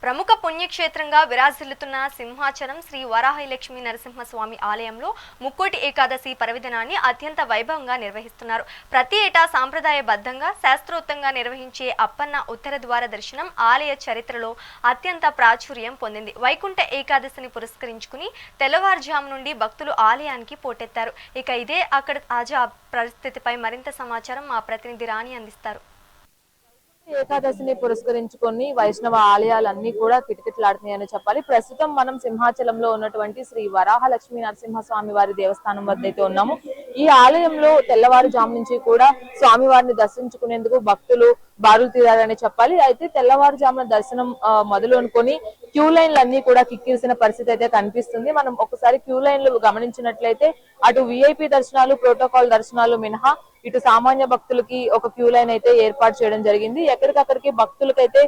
ప్రముఖ పుణ్యక్షేత్రంగా విరాజిల్లుతున్న సింహాచలం శ్రీ వరాహలక్ష్మీ నరసింహస్వామి ఆలయంలో ముక్కోటి ఏకాదశి పర్వదినాన్ని అత్యంత వైభవంగా నిర్వహిస్తున్నారు. ప్రతి ఏటా సాంప్రదాయబద్ధంగా శాస్త్రోక్తంగా నిర్వహించే అప్పన్న ఉత్తర ద్వార దర్శనం ఆలయ చరిత్రలో అత్యంత ప్రాచుర్యం పొందింది. వైకుంఠ ఏకాదశిని పురస్కరించుకుని తెల్లవారుజాము నుండి భక్తులు ఆలయానికి పోటెత్తారు. ఇక ఇదే అక్కడ తాజా పరిస్థితిపై మరింత సమాచారం మా ప్రతినిధి రాణి అందిస్తారు. ఏకాదశిని పురస్కరించుకొని వైష్ణవ ఆలయాలన్నీ కూడా కిటకిటలాడుతున్నాయని చెప్పాలి. ప్రస్తుతం మనం సింహాచలంలో ఉన్నటువంటి శ్రీ వరాహలక్ష్మీ నరసింహస్వామి వారి దేవస్థానం వద్ద అయితే ఉన్నాము. ఈ ఆలయంలో తెల్లవారుజాము నుంచి కూడా స్వామివారిని దర్శించుకునేందుకు భక్తులు బారులు తీరారని చెప్పాలి. అయితే తెల్లవారుజామున దర్శనం మొదలు అనుకొని క్యూ లైన్లు అన్ని కూడా కిక్కిరిసిన పరిస్థితి అయితే కనిపిస్తుంది. మనం ఒకసారి క్యూ లైన్లు గమనించినట్లయితే అటు విఐపి దర్శనాలు, ప్రోటోకాల్ దర్శనాలు మినహా ఇటు సామాన్య భక్తులకి ఒక క్యూ లైన్ అయితే ఏర్పాటు చేయడం జరిగింది. ఎక్కడికక్కడికి భక్తులకైతే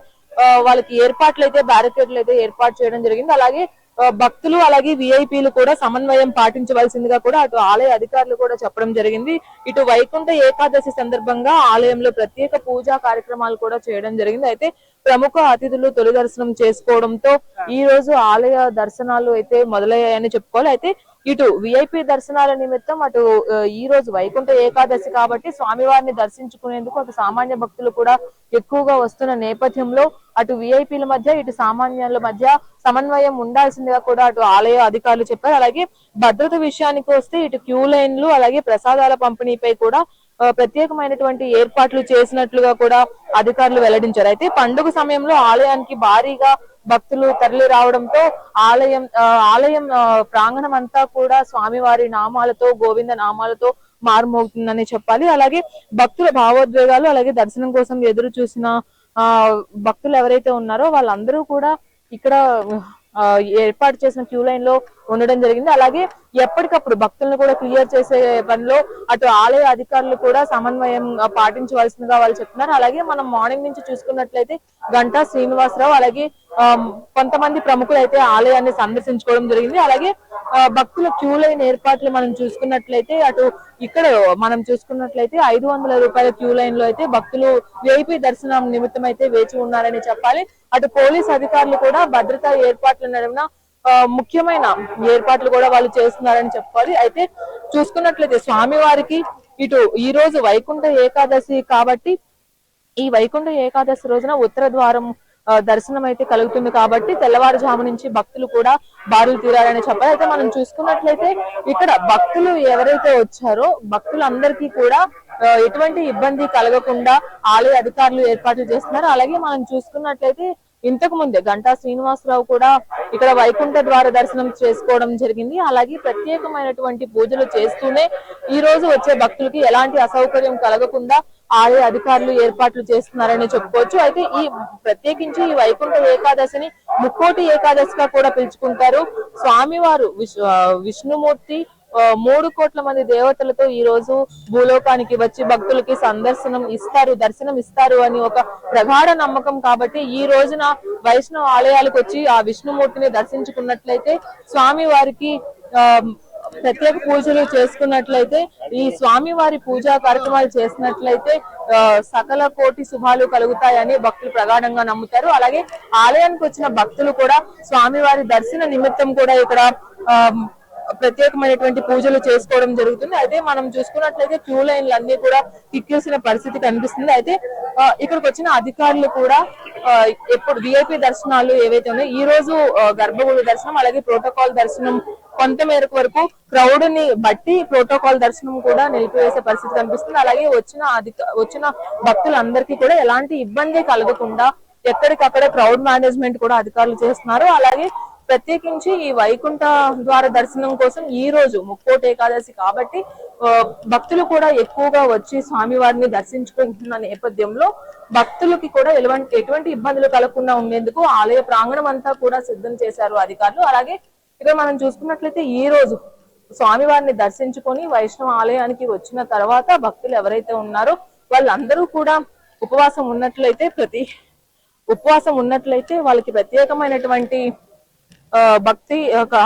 వాళ్ళకి ఏర్పాట్లు అయితే బ్యారికేడ్లు అయితే ఏర్పాటు చేయడం జరిగింది. అలాగే భక్తులు అలాగే విఐపీలు కూడా సమన్వయం పాటించవలసిందిగా కూడా అటు ఆలయ అధికారులు కూడా చెప్పడం జరిగింది. ఇటు వైకుంఠ ఏకాదశి సందర్భంగా ఆలయంలో ప్రత్యేక పూజా కార్యక్రమాలు కూడా చేయడం జరిగింది. అయితే ప్రముఖ అతిథులు తొలి దర్శనం చేసుకోవడంతో ఈ రోజు ఆలయ దర్శనాలు అయితే మొదలయ్యాయని చెప్పుకోవాలి. అయితే ఇటు విఐపి దర్శనాల నిమిత్తం అటు ఈ రోజు వైకుంఠ ఏకాదశి కాబట్టి స్వామివారిని దర్శించుకునేందుకు అటు సామాన్య భక్తులు కూడా ఎక్కువగా వస్తున్న నేపథ్యంలో అటు విఐపీల మధ్య ఇటు సామాన్యుల మధ్య సమన్వయం ఉండాల్సిందిగా కూడా అటు ఆలయ అధికారులు చెప్పారు. అలాగే భద్రత విషయానికి వస్తే ఇటు క్యూ లైన్లు అలాగే ప్రసాదాల పంపిణీపై కూడా ప్రత్యేకమైనటువంటి ఏర్పాట్లు చేసినట్లుగా కూడా అధికారులు వెల్లడించారు. అయితే పండుగ సమయంలో ఆలయానికి భారీగా భక్తులు తరలి రావడంతో ఆలయం ప్రాంగణం అంతా కూడా స్వామివారి నామాలతో, గోవింద నామాలతో మారుమోగుతుందని చెప్పాలి. అలాగే భక్తుల భావోద్వేగాలు అలాగే దర్శనం కోసం ఎదురు చూసిన భక్తులు ఎవరైతే ఉన్నారో వాళ్ళందరూ కూడా ఇక్కడ ఏర్పాటు చేసిన క్యూ లైన్ లో ఉండడం జరిగింది. అలాగే ఎప్పటికప్పుడు భక్తులను కూడా క్లియర్ చేసే పనిలో అటు ఆలయ అధికారులు కూడా సమన్వయం పాటించవలసిందిగా వాళ్ళు చెప్తున్నారు. అలాగే మనం మార్నింగ్ నుంచి చూసుకున్నట్లయితే గంటా శ్రీనివాసరావు అలాగే కొంతమంది ప్రముఖులు అయితే ఆలయాన్ని సందర్శించుకోవడం జరిగింది. అలాగే భక్తుల క్యూ లైన్ ఏర్పాట్లు మనం చూసుకున్నట్లయితే అటు ఇక్కడ మనం చూసుకున్నట్లయితే 500 రూపాయల క్యూ లైన్ లో అయితే భక్తులు విఐపి దర్శనం నిమిత్తం అయితే వేచి ఉన్నారని చెప్పాలి. అటు పోలీస్ అధికారులు కూడా భద్రతా ఏర్పాట్ల నడుమ ముఖ్యమైన ఏర్పాట్లు కూడా వాళ్ళు చేస్తున్నారని చెప్పాలి. అయితే చూసుకున్నట్లయితే స్వామివారికి ఇటు ఈ రోజు వైకుంఠ ఏకాదశి కాబట్టి ఈ వైకుంఠ ఏకాదశి రోజున ఉత్తర ద్వారం దర్శనం అయితే కలుగుతుంది కాబట్టి తెల్లవారుజాము నుంచి భక్తులు కూడా బారులు తీరారని చెప్పాలి. అయితే మనం చూసుకున్నట్లయితే ఇక్కడ భక్తులు ఎవరైతే వచ్చారో భక్తులందరికీ కూడా ఎటువంటి ఇబ్బంది కలగకుండా ఆలయ అధికారులు ఏర్పాట్లు చేస్తున్నారు. అలాగే మనం చూసుకున్నట్లయితే ఇంతకు ముందే గంటా శ్రీనివాసరావు కూడా ఇక్కడ వైకుంఠ ద్వార దర్శనం చేసుకోవడం జరిగింది. అలాగే ప్రత్యేకమైనటువంటి పూజలు చేస్తూనే ఈ రోజు వచ్చే భక్తులకి ఎలాంటి అసౌకర్యం కలగకుండా ఆలయ అధికారులు ఏర్పాట్లు చేస్తున్నారని చెప్పుకోవచ్చు. అయితే ఈ ప్రత్యేకించి ఈ వైకుంఠ ఏకాదశిని ముక్కోటి ఏకాదశిగా కూడా పిలుచుకుంటారు. స్వామివారు విష్ణుమూర్తి 3 కోట్ల మంది దేవతలతో ఈ రోజు భూలోకానికి వచ్చి భక్తులకి దర్శనం ఇస్తారు అని ఒక ప్రగాఢ నమ్మకం కాబట్టి ఈ రోజున వైష్ణవ ఆలయాలకు వచ్చి ఆ విష్ణుమూర్తిని దర్శించుకున్నట్లయితే స్వామి వారికి ప్రత్యేక పూజలు చేసుకున్నట్లయితే ఈ స్వామి వారి పూజా కార్యక్రమాలు చేసినట్లయితే సకల కోటి శుభాలు కలుగుతాయని భక్తులు ప్రగాఢంగా నమ్ముతారు. అలాగే ఆలయానికి వచ్చిన భక్తులు కూడా స్వామి వారి దర్శన నిమిత్తం కూడా ఇక్కడ ప్రత్యేకమైనటువంటి పూజలు చేసుకోవడం జరుగుతుంది. అయితే మనం చూసుకున్నట్లయితే క్యూ లైన్లు అన్ని కూడా కిక్కేసిన పరిస్థితి కనిపిస్తుంది. అయితే ఇక్కడికి వచ్చిన అధికారులు కూడా ఎప్పుడు విఐపి దర్శనాలు ఏవైతే ఉన్నాయో ఈ రోజు గర్భగుడి దర్శనం అలాగే ప్రోటోకాల్ దర్శనం కొంత మేరకు వరకు క్రౌడ్ ని బట్టి ప్రోటోకాల్ దర్శనం కూడా నిలిపివేసే పరిస్థితి కనిపిస్తుంది. అలాగే వచ్చిన భక్తులందరికీ కూడా ఎలాంటి ఇబ్బంది కలగకుండా ఎక్కడికక్కడ క్రౌడ్ మేనేజ్మెంట్ కూడా అధికారులు చేస్తున్నారు. అలాగే ప్రత్యేకించి ఈ వైకుంఠ ద్వార దర్శనం కోసం ఈ రోజు ముక్కోటి ఏకాదశి కాబట్టి భక్తులు కూడా ఎక్కువగా వచ్చి స్వామివారిని దర్శించుకుంటున్న నేపథ్యంలో భక్తులకి కూడా ఎటువంటి ఇబ్బందులు కలగకుండా ఉండేందుకు ఆలయ ప్రాంగణం అంతా కూడా సిద్ధం చేశారు అధికారులు. అలాగే ఇక్కడ మనం చూసుకున్నట్లయితే ఈ రోజు స్వామివారిని దర్శించుకొని వైష్ణవ ఆలయానికి వచ్చిన తర్వాత భక్తులు ఎవరైతే ఉన్నారో వాళ్ళందరూ కూడా ఉపవాసం ఉన్నట్లయితే వాళ్ళకి ప్రత్యేకమైనటువంటి భక్తి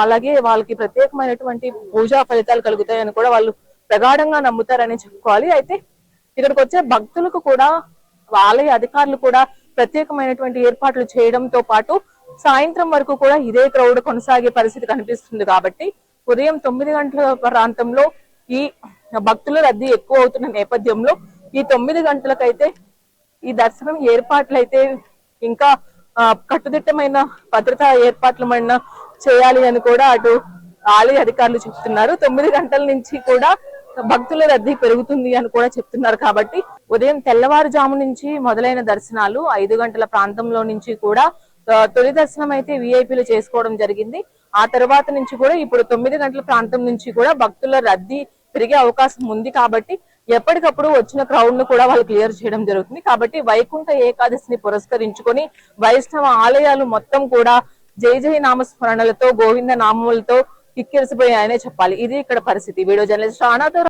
అలాగే వాళ్ళకి ప్రత్యేకమైనటువంటి పూజా ఫలితాలు కలుగుతాయని కూడా వాళ్ళు ప్రగాఢంగా నమ్ముతారని చెప్పుకోవాలి. అయితే ఇక్కడికి వచ్చే భక్తులకు కూడా ఆలయ అధికారులు కూడా ప్రత్యేకమైనటువంటి ఏర్పాట్లు చేయడంతో పాటు సాయంత్రం వరకు కూడా ఇదే క్రౌడ్ కొనసాగే పరిస్థితి కనిపిస్తుంది. కాబట్టి ఉదయం 9 గంటల ప్రాంతంలో ఈ భక్తుల రద్దీ ఎక్కువ అవుతున్న నేపథ్యంలో ఈ 9 గంటలకైతే ఈ దర్శనం ఏర్పాట్లు అయితే ఇంకా కట్టుదిట్టమైన భద్రతా ఏర్పాట్లమైన చేయాలి అని కూడా అటు ఆలయ అధికారులు చెప్తున్నారు. 9 గంటల నుంచి కూడా భక్తుల రద్దీ పెరుగుతుంది అని కూడా చెప్తున్నారు. కాబట్టి ఉదయం తెల్లవారుజాము నుంచి మొదలైన దర్శనాలు 5 గంటల ప్రాంతంలో నుంచి కూడా తొలి దర్శనం అయితే విఐపీలు చేసుకోవడం జరిగింది. ఆ తర్వాత నుంచి కూడా ఇప్పుడు 9 గంటల ప్రాంతం నుంచి కూడా భక్తుల రద్దీ పెరిగే అవకాశం ఉంది. కాబట్టి ఎప్పటికప్పుడు వచ్చిన క్రౌడ్ ను కూడా వాళ్ళు క్లియర్ చేయడం జరుగుతుంది. కాబట్టి వైకుంఠ ఏకాదశిని పురస్కరించుకొని వైష్ణవ ఆలయాలు మొత్తం కూడా జై జై నామస్మరణలతో గోవింద నామములతో కిక్కిరిసిపోయాయనే చెప్పాలి. ఇది ఇక్కడ పరిస్థితి. Video journalist రాణాతో